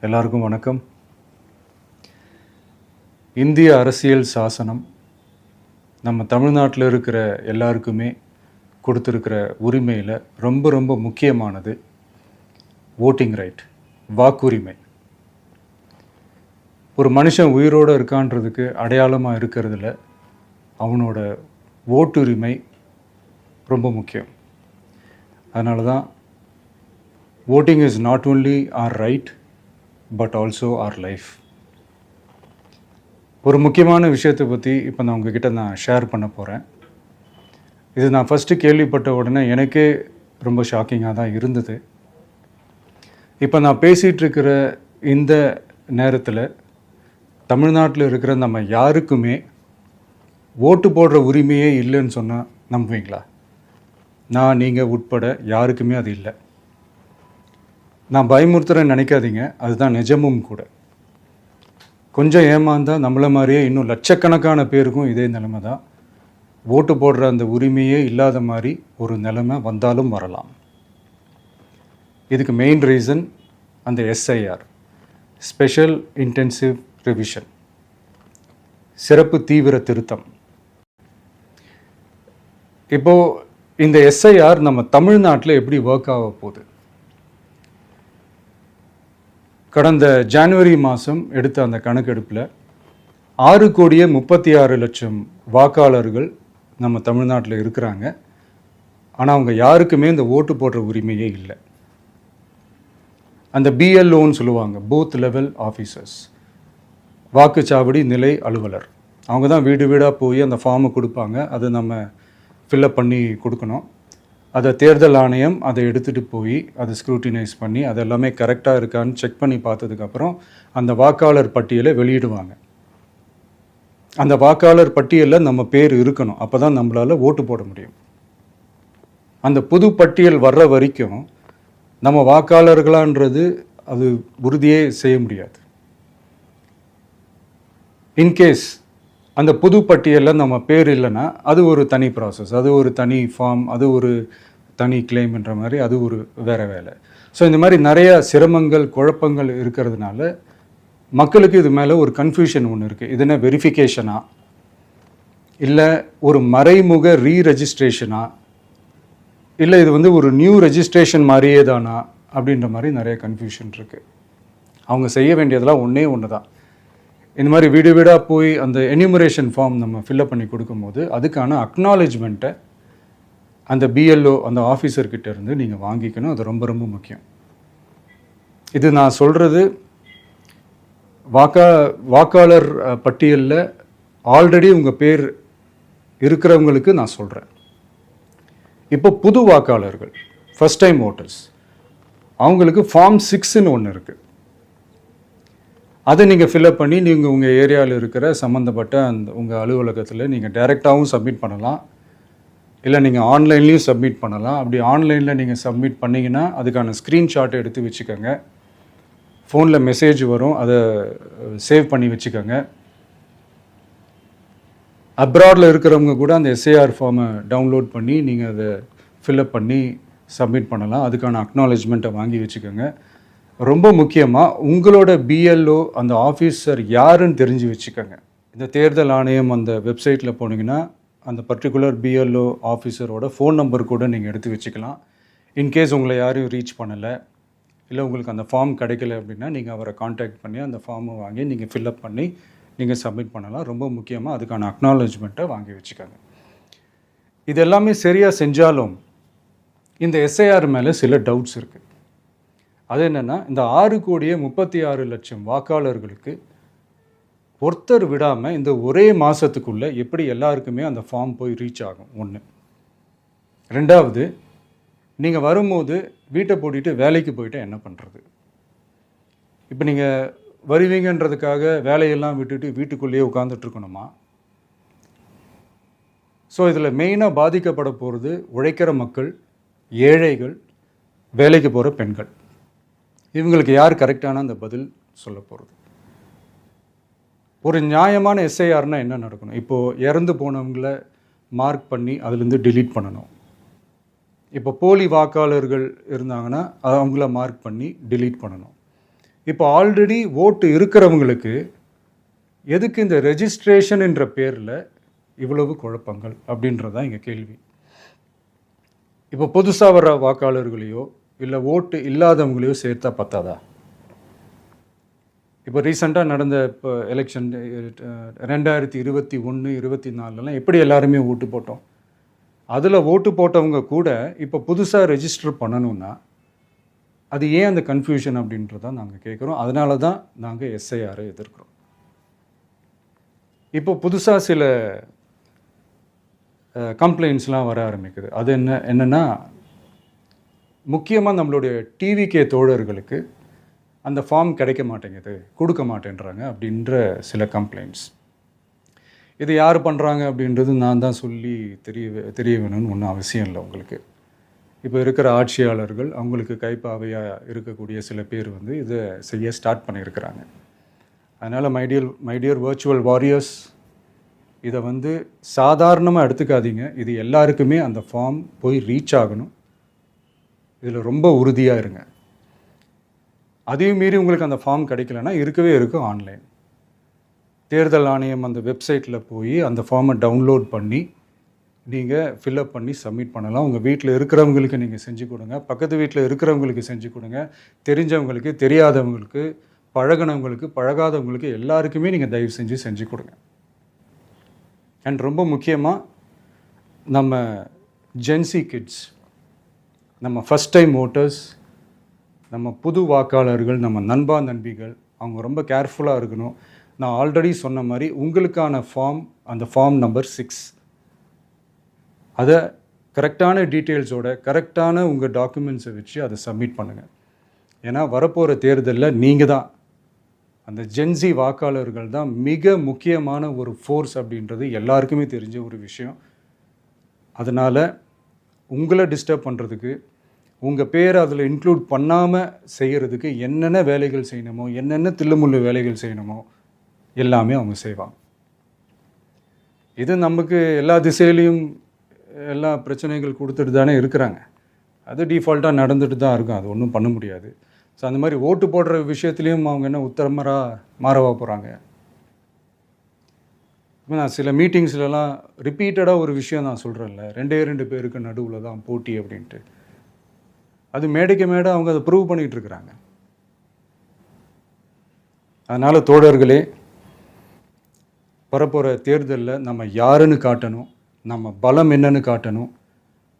எல்லாருக்கும் வணக்கம். இந்திய அரசியல் சாசனம் நம்ம தமிழ்நாட்டில் இருக்கிற எல்லாருக்குமே கொடுத்துருக்கிற உரிமையில் ரொம்ப ரொம்ப முக்கியமானது ஓட்டிங் ரைட், வாக்குரிமை. ஒரு மனுஷன் உயிரோடு இருக்கான்றதுக்கு அடையாளமாக இருக்கிறதுல அவனோட ஓட்டுரிமை ரொம்ப முக்கியம். அதனால தான் voting is not only R right but also R life. ஒரு முக்கியமான விஷயத்தை பற்றி இப்போ நான் உங்ககிட்ட ஷேர் பண்ண போகிறேன். இது நான் ஃபஸ்ட்டு கேள்விப்பட்ட உடனே எனக்கே ரொம்ப ஷாக்கிங்காக தான் இருந்தது. இப்போ நான் பேசிகிட்டு இருக்கிற இந்த நேரத்தில் தமிழ்நாட்டில் இருக்கிற நம்ம யாருக்குமே ஓட்டு போடுற உரிமையே இல்லைன்னு சொன்னால் நம்புவீங்களா? நான் நீங்கள் உட்பட யாருக்குமே அது இல்லை. நான் பயமுறுத்துறேன்னு நினைக்காதீங்க, அதுதான் நிஜமும் கூட. கொஞ்சம் ஏமாந்தால் நம்மளை மாதிரியே இன்னும் லட்சக்கணக்கான பேருக்கும் இதே நிலைமை தான். ஓட்டு போடுற அந்த உரிமையே இல்லாத மாதிரி ஒரு நிலைமை வந்தாலும் வரலாம். இதுக்கு மெயின் ரீசன் அந்த எஸ்ஐஆர், ஸ்பெஷல் இன்டென்சிவ் ரிவிஷன், சிறப்பு தீவிர திருத்தம். இப்போது இந்த எஸ்ஐஆர் நம்ம தமிழ்நாட்டில் எப்படி ஒர்க் ஆக போகுது? கடந்த ஜனவரி மாதம் எடுத்த அந்த கணக்கெடுப்பில் 6,36,00,000 வாக்காளர்கள் நம்ம தமிழ்நாட்டில் இருக்கிறாங்க. ஆனால் அவங்க யாருக்குமே இந்த ஓட்டு போடுற உரிமையே இல்லை. அந்த பிஎல்ஓன்னு சொல்லுவாங்க, பூத் லெவல் ஆஃபீஸர்ஸ், வாக்குச்சாவடி நிலை அலுவலர். அவங்க தான் வீடு வீடாக போய் அந்த ஃபார்மை கொடுப்பாங்க. அதை நம்ம ஃபில்அப் பண்ணி கொடுக்கணும். அதை தேர்தல் ஆணையம் அதை எடுத்துகிட்டு போய் அதை ஸ்க்ரூட்டினைஸ் பண்ணி அது எல்லாமே கரெக்டாக இருக்கான்னு செக் பண்ணி பார்த்ததுக்கப்புறம் அந்த வாக்காளர் பட்டியலை வெளியிடுவாங்க. அந்த வாக்காளர் பட்டியலில் நம்ம பேர் இருக்கணும், அப்போ தான் நம்மளால் ஓட்டு போட முடியும். அந்த புது பட்டியல் வர்ற வரைக்கும் நம்ம வாக்காளர்களான்றது அது உறுதியே செய்ய முடியாது. இன்கேஸ் அந்த புது பட்டியலில் நம்ம பேர் இல்லைன்னா அது ஒரு தனி ப்ராசஸ், அது ஒரு தனி ஃபார்ம், அது ஒரு தனி கிளைம்ன்ற மாதிரி அது ஒரு வேறு வேலை. ஸோ இந்த மாதிரி நிறைய சிரமங்கள் குழப்பங்கள் இருக்கிறதுனால மக்களுக்கு இது மேலே ஒரு கன்ஃபியூஷன் ஒன்று இருக்குது. இது என்ன வெரிஃபிகேஷனா இல்லை ஒரு மறைமுக ரீரெஜிஸ்ட்ரேஷனா இல்லை இது ஒரு நியூ ரெஜிஸ்ட்ரேஷன் மாதிரியே தானா அப்படின்ற மாதிரி நிறைய கன்ஃபியூஷன் இருக்குது. அவங்க செய்ய வேண்டியதெல்லாம் ஒன்று தான். இந்த மாதிரி வீடு வீடாக போய் அந்த என்யூமரேஷன் ஃபார்ம் நம்ம ஃபில்அப் பண்ணி கொடுக்கும்போது அதுக்கான அக்னாலேஜ்மெண்ட்டை அந்த பிஎல்ஓ அந்த ஆஃபீஸர்கிட்ட இருந்து நீங்கள் வாங்கிக்கணும். அது ரொம்ப ரொம்ப முக்கியம். இது நான் சொல்கிறது வாக்காளர் பட்டியலில் ஆல்ரெடி உங்கள் பேர் இருக்கிறவங்களுக்கு நான் சொல்கிறேன். இப்போ புது வாக்காளர்கள், ஃபஸ்ட் டைம் ஓட்டர்ஸ், அவங்களுக்கு ஃபார்ம் 6ன்னு ஒன்று இருக்குது. அதை நீங்கள் ஃபில்அப் பண்ணி நீங்கள் உங்கள் ஏரியாவில் இருக்கிற சம்மந்தப்பட்ட அந்த உங்கள் அலுவலகத்தில் நீங்கள் டைரெக்டாகவும் சப்மிட் பண்ணலாம், இல்லை நீங்கள் ஆன்லைன்லேயும் சப்மிட் பண்ணலாம். அப்படி ஆன்லைனில் நீங்கள் சப்மிட் பண்ணிங்கன்னா அதுக்கான ஸ்க்ரீன்ஷாட்டை எடுத்து வச்சுக்கோங்க. ஃபோனில் மெசேஜ் வரும், அதை சேவ் பண்ணி வச்சுக்கோங்க. அப்ராடில் இருக்கிறவங்க கூட அந்த எஸ்ஏஆர் ஃபார்மை டவுன்லோட் பண்ணி நீங்கள் அதை ஃபில்அப் பண்ணி சப்மிட் பண்ணலாம். அதுக்கான அக்னாலேஜ்மெண்ட்டை வாங்கி வச்சுக்கோங்க. ரொம்ப முக்கியமாக உங்களோட பிஎல்ஓ அந்த ஆஃபீஸர் யாருன்னு தெரிஞ்சு வச்சுக்கோங்க. இந்த தேர்தல் ஆணையம் அந்த வெப்சைட்டில் போனீங்கன்னா அந்த பர்டிகுலர் பிஎல்ஓ ஆஃபீஸரோட ஃபோன் நம்பர் கூட நீங்கள் எடுத்து வச்சுக்கலாம். இன்கேஸ் உங்களை யாரையும் ரீச் பண்ணலை இல்லை உங்களுக்கு அந்த ஃபார்ம் கிடைக்கல அப்படின்னா நீங்கள் அவரை காண்டாக்ட் பண்ணி அந்த ஃபார்மை வாங்கி நீங்கள் ஃபில்அப் பண்ணி நீங்கள் சப்மிட் பண்ணலாம். ரொம்ப முக்கியமாக அதுக்கான அக்னாலேஜ்மெண்ட்டை வாங்கி வச்சுக்கோங்க. இது எல்லாமே சரியாக செஞ்சாலும் இந்த எஸ்ஐஆர் மேலே சில டவுட்ஸ் இருக்குது. அது என்னென்னா, இந்த 6,36,00,000 வாக்காளர்களுக்கு ஒருத்தர் விடாமல் இந்த ஒரே மாதத்துக்குள்ளே எப்படி எல்லாருக்குமே அந்த ஃபார்ம் போய் ரீச் ஆகும்? ஒன்று. ரெண்டாவது, நீங்கள் வரும்போது வீட்டை பூட்டிட்டு வேலைக்கு போயிட்டு என்ன பண்ணுறது? இப்போ நீங்கள் வருவீங்கன்றதுக்காக வேலையெல்லாம் விட்டுட்டு வீட்டுக்குள்ளேயே உட்காந்துட்ருக்கணுமா? ஸோ இதில் மெயினாக பாதிக்கப்பட போகிறது உழைக்கிற மக்கள், ஏழைகள், வேலைக்கு போகிற பெண்கள். இவங்களுக்கு யார் கரெக்டான அந்த பதில் சொல்ல போகிறது? ஒரு நியாயமான எஸ்ஐஆர்னா என்ன நடக்கணும்? இப்போது இறந்து போனவங்கள மார்க் பண்ணி அதுலேருந்து delete பண்ணணும். இப்போ போலி வாக்காளர்கள் இருந்தாங்கன்னா அவங்கள மார்க் பண்ணி delete பண்ணணும். இப்போ ஆல்ரெடி ஓட்டு இருக்கிறவங்களுக்கு எதுக்கு இந்த ரெஜிஸ்ட்ரேஷன் என்ற பேரில் இவ்வளவு குழப்பங்கள் அப்படின்றது தான் இங்கே கேள்வி. இப்போ புதுசாக வர வாக்காளர்களையோ இல்லை ஓட்டு இல்லாதவங்களையோ சேர்த்தா பத்தாதா? இப்போ ரீசெண்டாக நடந்த இப்போ எலெக்ஷன் 2021, 24 எப்படி எல்லாருமே ஓட்டு போட்டோம்? அதில் ஓட்டு போட்டவங்க கூட இப்போ புதுசாக ரெஜிஸ்டர் பண்ணணும்னா அது ஏன் அந்த கன்ஃபியூஷன் அப்படின்றத நாங்கள் கேட்குறோம். அதனால தான் நாங்கள் எஸ்ஐஆரை எதிர்க்கிறோம். இப்போ புதுசாக சில கம்ப்ளைண்ட்ஸ்லாம் வர ஆரம்பிக்குது. அது என்னென்னா முக்கியமாக நம்மளுடைய டிவிகே தோழர்களுக்கு அந்த ஃபார்ம் கிடைக்க மாட்டேங்குது, கொடுக்க மாட்டேன்றாங்க அப்படின்ற சில கம்ப்ளைண்ட்ஸ். இது யார் பண்ணுறாங்க அப்படின்றது நான் தான் சொல்லி தெரிய வேணும்னு ஒன்றும் அவசியம் இல்லை உங்களுக்கு. இப்போ இருக்கிற ஆட்சியாளர்கள் அவங்களுக்கு கைப்பாவையாக இருக்கக்கூடிய சில பேர் வந்து இதை செய்ய ஸ்டார்ட் பண்ணியிருக்கிறாங்க. அதனால் மைடியர் வர்ச்சுவல் வாரியர்ஸ், இதை வந்து சாதாரணமாக எடுத்துக்காதீங்க. இது எல்லாருக்குமே அந்த ஃபார்ம் போய் ரீச் ஆகணும். இதில் ரொம்ப உறுதியாக இருங்க. அதையும் மீறி உங்களுக்கு அந்த ஃபார்ம் கிடைக்கலன்னா இருக்கவே இருக்கும் ஆன்லைன். தேர்தல் ஆணையம் அந்த வெப்சைட்டில் போய் அந்த ஃபார்மை டவுன்லோட் பண்ணி நீங்கள் ஃபில்அப் பண்ணி சப்மிட் பண்ணலாம். உங்கள் வீட்டில் இருக்கிறவங்களுக்கு நீங்கள் செஞ்சு கொடுங்க, பக்கத்து வீட்டில் இருக்கிறவங்களுக்கு செஞ்சு கொடுங்க, தெரிஞ்சவங்களுக்கு, தெரியாதவங்களுக்கு, பழகினவங்களுக்கு, பழகாதவங்களுக்கு எல்லாருக்குமே நீங்கள் தயவு செஞ்சு கொடுங்க. அண்ட் ரொம்ப முக்கியமாக நம்ம ஜென்சி கிட்ஸ், நம்ம ஃபஸ்ட் டைம் ஓட்டர்ஸ், நம்ம புது வாக்காளர்கள், நம்ம நண்பா நண்பிகள், அவங்க ரொம்ப கேர்ஃபுல்லாக இருக்கணும். நான் ஆல்ரெடி சொன்ன மாதிரி உங்களுக்கான ஃபார்ம், அந்த ஃபார்ம் நம்பர் 6, அதை கரெக்டான டீட்டெயில்ஸோட கரெக்டான உங்கள் டாக்குமெண்ட்ஸை வச்சு அதை சப்மிட் பண்ணுங்கள். ஏன்னா வரப்போகிற தேர்தலில் நீங்கள் தான், அந்த ஜென்சி வாக்காளர்கள் தான் மிக முக்கியமான ஒரு ஃபோர்ஸ் அப்படின்றது எல்லாருக்குமே தெரிஞ்ச ஒரு விஷயம். அதனால் உங்களை டிஸ்டர்ப் பண்ணுறதுக்கு, உங்கள் பேரை அதில் இன்க்ளூட் பண்ணாமல் செய்கிறதுக்கு என்னென்ன வேலைகள் செய்யணுமோ, என்னென்ன தில்லுமுள்ளு வேலைகள் செய்யணுமோ எல்லாமே அவங்க செய்வாங்க. இது நமக்கு எல்லா திசையிலையும் எல்லா பிரச்சனைகள் கொடுத்துட்டு தானே இருக்கிறாங்க. அது டிஃபால்ட்டாக நடந்துட்டு தான் இருக்கும். அது ஒன்றும் பண்ண முடியாது. ஸோ அந்த மாதிரி ஓட்டு போடுற விஷயத்துலேயும் அவங்க என்ன உத்தரமராக மாறவா போகிறாங்க? இப்போ நான் சில மீட்டிங்ஸ்லலாம் ரிப்பீட்டடாக ஒரு விஷயம் நான் சொல்கிறேன்ல, 2 பேருக்கு நடுவில் தான் போட்டி அப்படின்ட்டு. அது மேடைக்கு மேடை அவங்க அதை ப்ரூவ் பண்ணிகிட்டு இருக்கிறாங்க. அதனால் தோழர்களே, வரப்போகிற தேர்தலில் நம்ம யாருன்னு காட்டணும், நம்ம பலம் என்னன்னு காட்டணும்.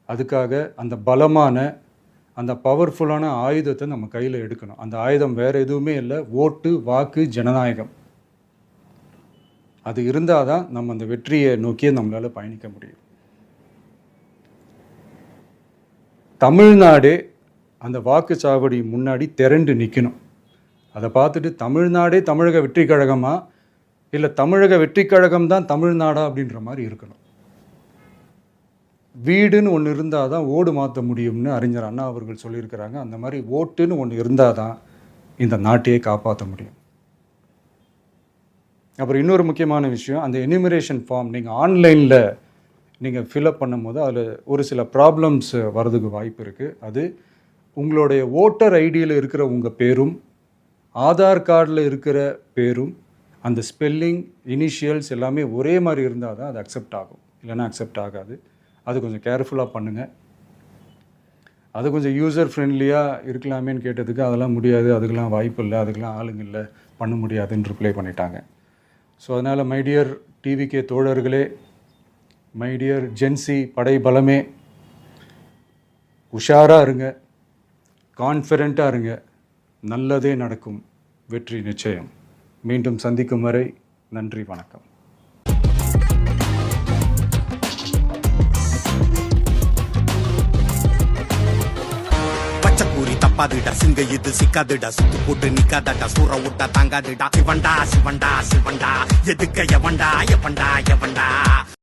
அதுக்காக அந்த பலமான, அந்த பவர்ஃபுல்லான ஆயுதத்தை நம்ம கையில் எடுக்கணும். அந்த ஆயுதம் வேறு எதுவுமே இல்லை, ஓட்டு, வாக்கு, ஜனநாயகம். அது இருந்தால் தான் நம்ம அந்த வெற்றியை நோக்கியே நம்மளால் பயணிக்க முடியும். தமிழ்நாடே அந்த வாக்குச்சாவடி முன்னாடி திரண்டு நிற்கணும். அதை பார்த்துட்டு தமிழ்நாடே தமிழக வெற்றி கழகமா, இல்லை தமிழக வெற்றி கழகம் தான் தமிழ்நாடா அப்படின்ற மாதிரி இருக்கணும். வீடுன்னு ஒன்று இருந்தால் தான் ஓடு மாற்ற முடியும்னு அறிஞர் அண்ணா அவர்கள் சொல்லியிருக்கிறாங்க. அந்த மாதிரி ஓட்டுன்னு ஒன்று இருந்தால் தான் இந்த நாட்டையே காப்பாற்ற முடியும். அப்புறம் இன்னொரு முக்கியமான விஷயம், அந்த எனிமரேஷன் ஃபார்ம் நீங்கள் ஆன்லைனில் நீங்கள் ஃபில்அப் பண்ணும்போது அதில் ஒரு சில ப்ராப்ளம்ஸ் வர்றதுக்கு வாய்ப்பு இருக்குது. அது உங்களுடைய ஓட்டர் ஐடியில் இருக்கிற உங்கள் பேரும், ஆதார் கார்டில் இருக்கிற பேரும், அந்த ஸ்பெல்லிங், இனிஷியல்ஸ் எல்லாமே ஒரே மாதிரி இருந்தால் தான் அது அக்செப்ட் ஆகும், இல்லைன்னா அக்செப்ட் ஆகாது. அது கொஞ்சம் கேர்ஃபுல்லாக பண்ணுங்கள். அது கொஞ்சம் யூசர் ஃப்ரெண்ட்லியாக இருக்கலாமேன்னு கேட்டதுக்கு அதெல்லாம் முடியாது, அதுக்கெல்லாம் வாய்ப்பு இல்லை, அதுக்கெல்லாம் ஆளுங்க இல்லை, பண்ண முடியாதுன்னு ரிப்ளை பண்ணிட்டாங்க. ஸோ அதனால் மைடியர் டிவிகே தோழர்களே, மைடியர் ஜென்சி படை பலமே, உஷாராக இருங்க, கான்ஃபிடெண்ட்டாக இருங்க. நல்லதே நடக்கும். வெற்றி நிச்சயம். மீண்டும் சந்திக்கும் வரை நன்றி, வணக்கம். பச்சைக்கூறி தப்பாதுடா, சிங்க இது சிக்காதுடா, சுத்து போட்டு நிக்காதடா, சூற விட்டா தாங்காதுடா. சிவண்டா சிவண்டா சிவண்டா, எதுக்க எவண்டா எவண்டா எவண்டா.